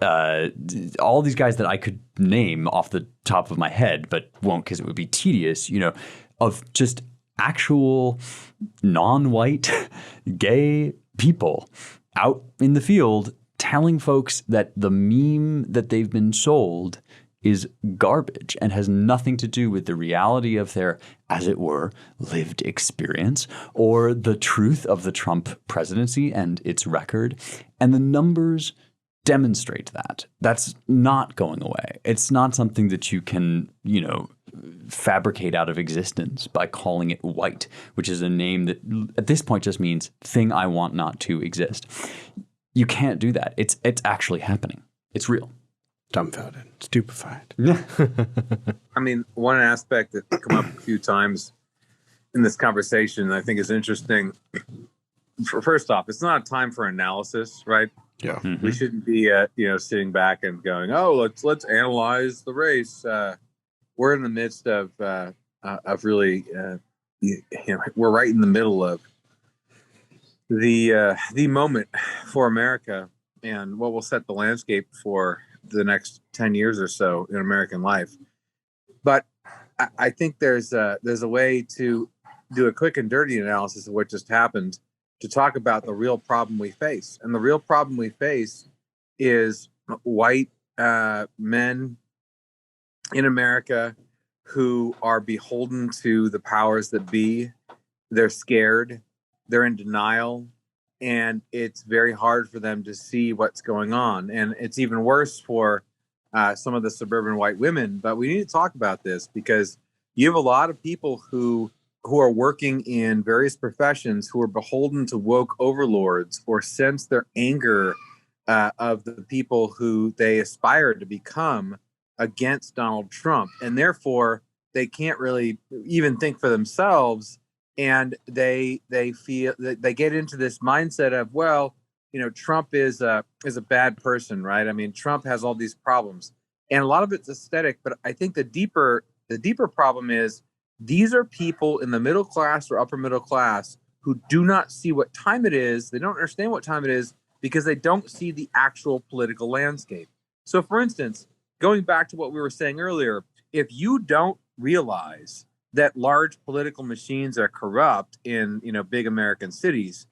all these guys that I could name off the top of my head, but won't because it would be tedious, of just actual non-white gay people out in the field telling folks that the meme that they've been sold is garbage and has nothing to do with the reality of their, as it were, lived experience or the truth of the Trump presidency and its record. And the numbers demonstrate that. That's not going away. It's not something that you can, fabricate out of existence by calling it white, which is a name that at this point just means thing I want not to exist. You can't do that. It's actually happening. It's real. Dumbfounded, stupefied. I mean, one aspect that come up a few times in this conversation I think is interesting. First off, it's not a time for analysis, right? Yeah. Mm-hmm. We shouldn't be sitting back and going, oh, let's analyze the race. We're in the midst of really we're right in the middle of the moment for America and what will set the landscape for the next 10 years or so in American life. But I think there's a way to do a quick and dirty analysis of what just happened to talk about the real problem we face. And the real problem we face is white men in America who are beholden to the powers that be. They're scared, they're in denial, and it's very hard for them to see what's going on. And it's even worse for some of the suburban white women. But we need to talk about this because you have a lot of people who are working in various professions who are beholden to woke overlords or sense their anger of the people who they aspire to become against Donald Trump. And therefore, they can't really even think for themselves. And they feel that they get into this mindset of, well, Trump is a bad person, right? I mean, Trump has all these problems, and a lot of it's aesthetic. But I think the deeper problem is these are people in the middle class or upper middle class who do not see what time it is. They don't understand what time it is because they don't see the actual political landscape. So, for instance, going back to what we were saying earlier, if you don't realize that large political machines are corrupt in big American cities,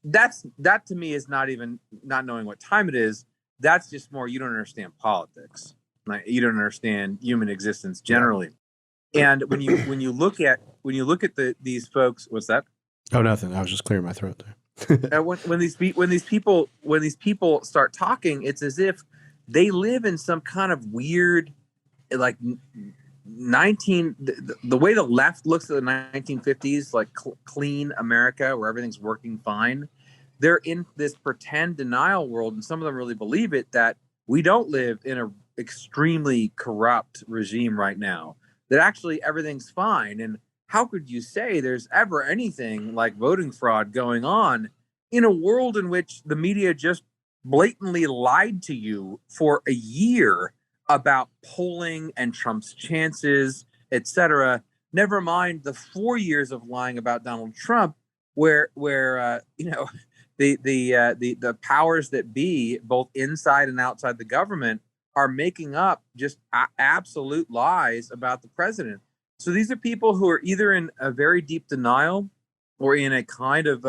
that to me is not even not knowing what time it is. That's just more you don't understand politics. Right? You don't understand human existence generally. And when you look at these folks, what's that? Oh, nothing. I was just clearing my throat there. When these people start talking, it's as if they live in some kind of weird, like the way the left looks at the 1950s, like clean America where everything's working fine. They're in this pretend denial world, and some of them really believe it, that we don't live in a extremely corrupt regime right now, that actually everything's fine. And how could you say there's ever anything like voting fraud going on in a world in which the media just blatantly lied to you for a year about polling and Trump's chances, etc. Never mind the 4 years of lying about Donald Trump, where the powers that be, both inside and outside the government, are making up just absolute lies about the president. So these are people who are either in a very deep denial or in a kind of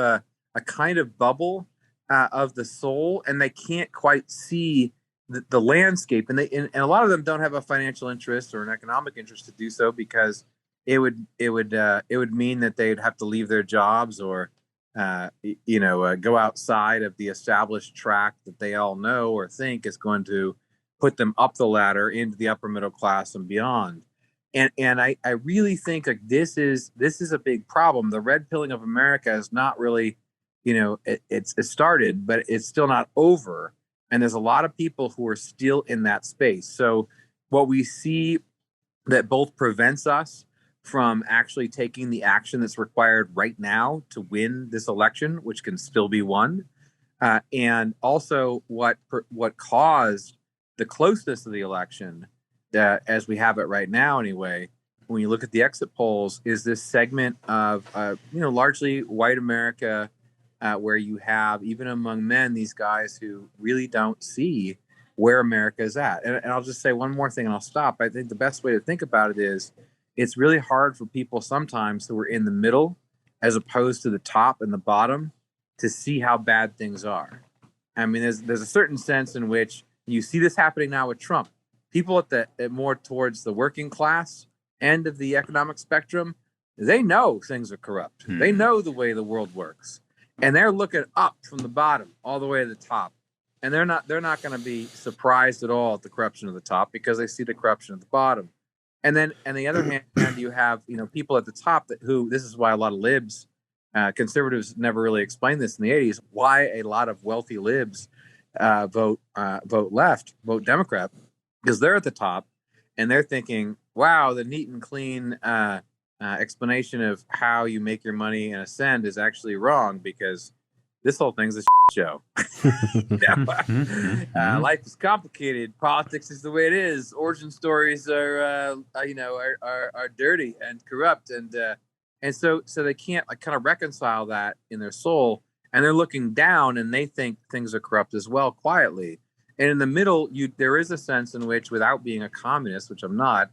bubble of the soul, and they can't quite see the landscape. And a lot of them don't have a financial interest or an economic interest to do so, because it would mean that they'd have to leave their jobs or go outside of the established track that they all know or think is going to put them up the ladder into the upper middle class and beyond. And I really think like this is a big problem. The red pilling of America is not really, it started, but it's still not over. And there's a lot of people who are still in that space. So what we see that both prevents us from actually taking the action that's required right now to win this election, which can still be won, and also what caused the closeness of the election, as we have it right now anyway, when you look at the exit polls, is this segment of largely white America, where you have, even among men, these guys who really don't see where America is at. And I'll just say one more thing and I'll stop. I think the best way to think about it is it's really hard for people sometimes who are in the middle as opposed to the top and the bottom to see how bad things are. I mean, there's a certain sense in which you see this happening now with Trump. People at more towards the working class end of the economic spectrum, they know things are corrupt. They know the way the world works. And they're looking up from the bottom all the way to the top. And they're not going to be surprised at all at the corruption of the top because they see the corruption at the bottom. And then on the other hand, you have people at the top who this is why a lot of libs, conservatives never really explained this in the 80s, why a lot of wealthy libs vote left, vote Democrat, because they're at the top and they're thinking, wow, the neat and clean explanation of how you make your money and ascend is actually wrong because this whole thing's a show. Life is complicated. Politics is the way it is. Origin stories are dirty and corrupt, and so they can't kind of reconcile that in their soul, and they're looking down and they think things are corrupt as well, quietly. And in the middle, there is a sense in which, without being a communist, which I'm not,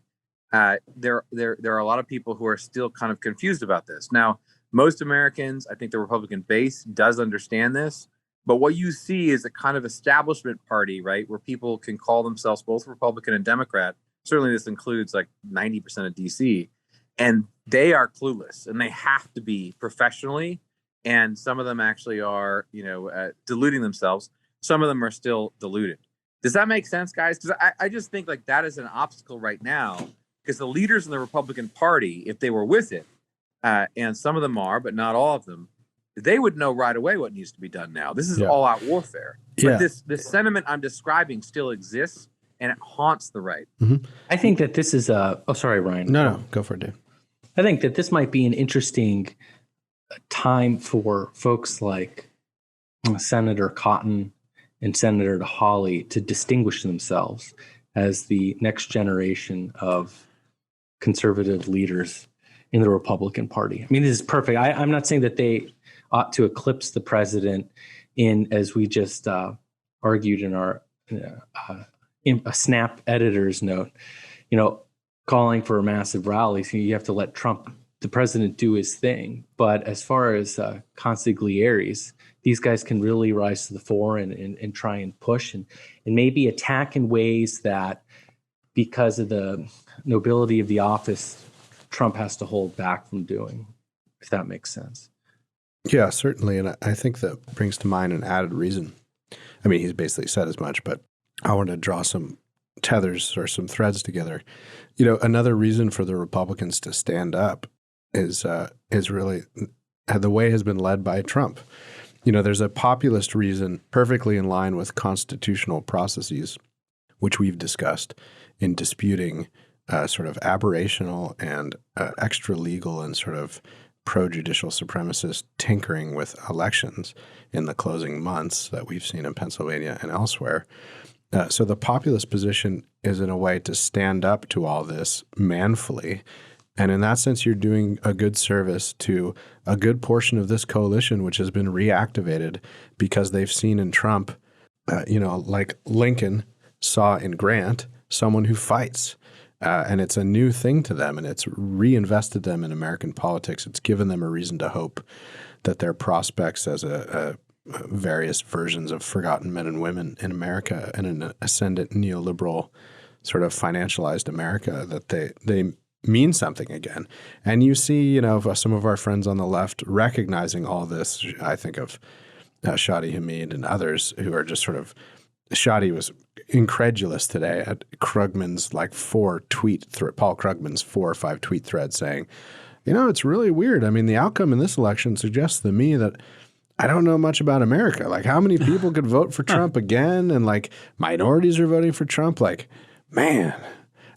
there are a lot of people who are still kind of confused about this. Now, most Americans, I think the Republican base does understand this, but what you see is a kind of establishment party, right, where people can call themselves both Republican and Democrat. Certainly this includes like 90% of DC, and they are clueless, and they have to be professionally, and some of them actually are, deluding themselves. Some of them are still deluded. Does that make sense, guys? Because I just think like that is an obstacle right now, because the leaders in the Republican Party, if they were with it, and some of them are, but not all of them, they would know right away what needs to be done now. This is all-out warfare. But this sentiment I'm describing still exists, and it haunts the right. Mm-hmm. I think that this is oh, sorry, Ryan. No, go for it, Dave. I think that this might be an interesting time for folks like Senator Cotton and Senator Hawley to distinguish themselves as the next generation of conservative leaders in the Republican Party. I mean, this is perfect. I'm not saying that they ought to eclipse the president in, as we just argued in our in a Snap editor's note, calling for massive rallies. You have to let the president, do his thing. But as far as consiglieres, these guys can really rise to the fore and try and push and maybe attack in ways that, because of the nobility of the office, Trump has to hold back from doing, if that makes sense. Yeah, certainly. And I think that brings to mind an added reason. I mean, he's basically said as much, but I want to draw some tethers or some threads together. Another reason for the Republicans to stand up is really the way has been led by Trump. There's a populist reason perfectly in line with constitutional processes, which we've discussed in disputing sort of aberrational and extra legal and sort of pro-judicial supremacist tinkering with elections in the closing months that we've seen in Pennsylvania and elsewhere. So the populist position is in a way to stand up to all this manfully. And in that sense, you're doing a good service to a good portion of this coalition, which has been reactivated because they've seen in Trump, like Lincoln saw in Grant, someone who fights. And it's a new thing to them, and it's reinvested them in American politics. It's given them a reason to hope that their prospects as a various versions of forgotten men and women in America and an ascendant neoliberal sort of financialized America, that they mean something again. And you see, some of our friends on the left recognizing all this. I think of Shadi Hamid and others who are just sort of – Shadi was incredulous today at Krugman's Paul Krugman's 4 or 5 tweet thread saying, it's really weird. I mean, the outcome in this election suggests to me that I don't know much about America. Like, how many people could vote for Trump again? And minorities are voting for Trump. Man.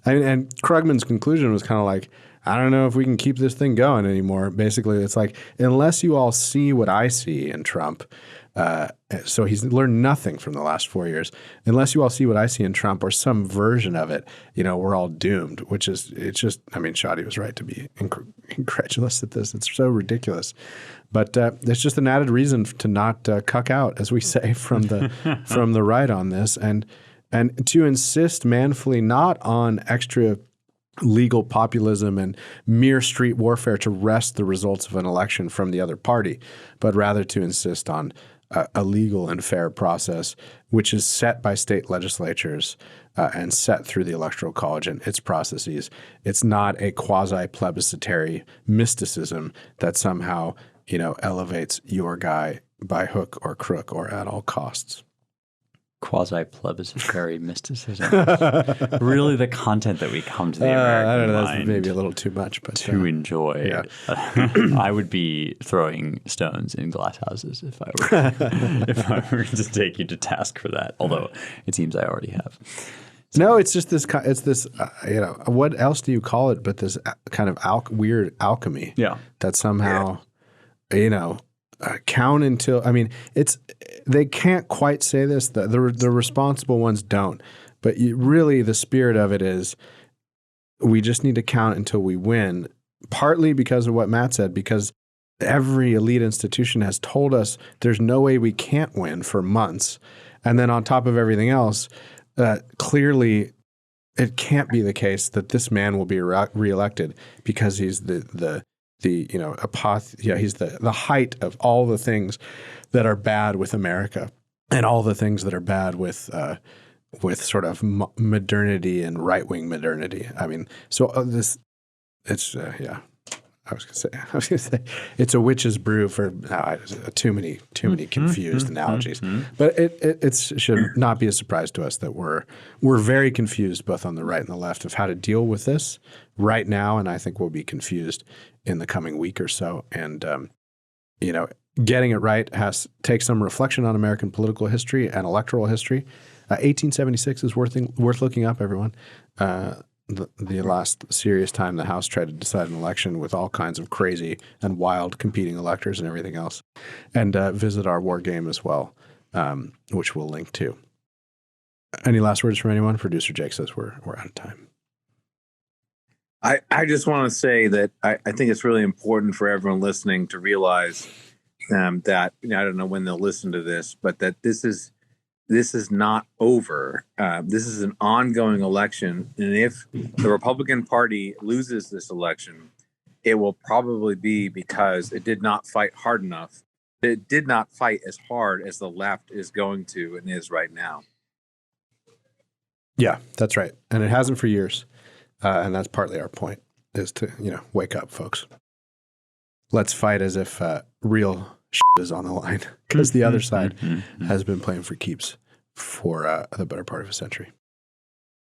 And Krugman's conclusion was kind of like, I don't know if we can keep this thing going anymore. Basically, it's like, unless you all see what I see in Trump, so he's learned nothing from the last 4 years. Unless you all see what I see in Trump or some version of it, we're all doomed, Shadi was right to be incredulous at this. It's so ridiculous. But it's just an added reason to not cuck out, as we say, from the right on this. And to insist manfully not on extra legal populism and mere street warfare to wrest the results of an election from the other party, but rather to insist on a legal and fair process, which is set by state legislatures and set through the Electoral College and its processes. It's not a quasi-plebiscitary mysticism that somehow, elevates your guy by hook or crook or at all costs. Quasi-plebiscitary mysticism. Really the content that we come to the American I don't know, mind that's maybe a little too much. But to enjoy. Yeah. I would be throwing stones in glass houses if I were to take you to task for that, although it seems I already have. No, it's just this. It's this. What else do you call it? But this kind of weird alchemy. Yeah. That somehow, count until. I mean, they can't quite say this. The responsible ones don't. But really, the spirit of it is, we just need to count until we win. Partly because of what Matt said, because every elite institution has told us there's no way we can't win for months, and then on top of everything else. Clearly, it can't be the case that this man will be reelected because he's the height of all the things that are bad with America and all the things that are bad with sort of modernity and right-wing modernity. I mean, so I was gonna say it's a witch's brew for too many confused analogies. But it should not be a surprise to us that we're very confused both on the right and the left of how to deal with this right now, and I think we'll be confused in the coming week or so. And getting it right take some reflection on American political history and electoral history. 1876 is worth looking up, everyone. the last serious time the House tried to decide an election with all kinds of crazy and wild competing electors and everything else. And visit our war game as well, which we'll link to. Any last words from anyone? Producer Jake says we're out of time. I just want to say that I think it's really important for everyone listening to realize that, I don't know when they'll listen to this, but that this is not over. This is an ongoing election. And if the Republican Party loses this election, it will probably be because it did not fight hard enough. It did not fight as hard as the left is going to and is right now. Yeah, that's right. And it hasn't for years. And that's partly our point, is to, wake up, folks. Let's fight as if real shit is on the line, because the other side has been playing for keeps for the better part of a century.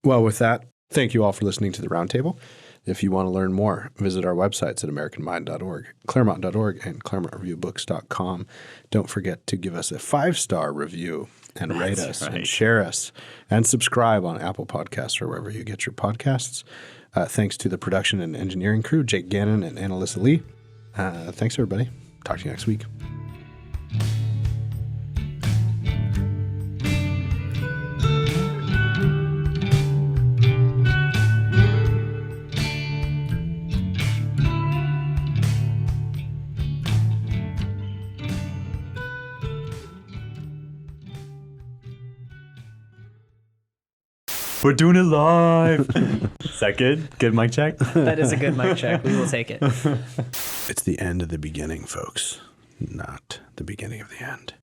Well, with that, thank you all for listening to the Roundtable. If you want to learn more, visit our websites at americanmind.org, claremont.org, and claremontreviewbooks.com. Don't forget to give us a 5-star review and rate us and share us and subscribe on Apple Podcasts or wherever you get your podcasts. Thanks to the production and engineering crew, Jake Gannon and Annalisa Lee. Thanks, everybody. Talk to you next week. We're doing it live. Is that good? Good mic check? That is a good mic check. We will take it. It's the end of the beginning, folks, not the beginning of the end.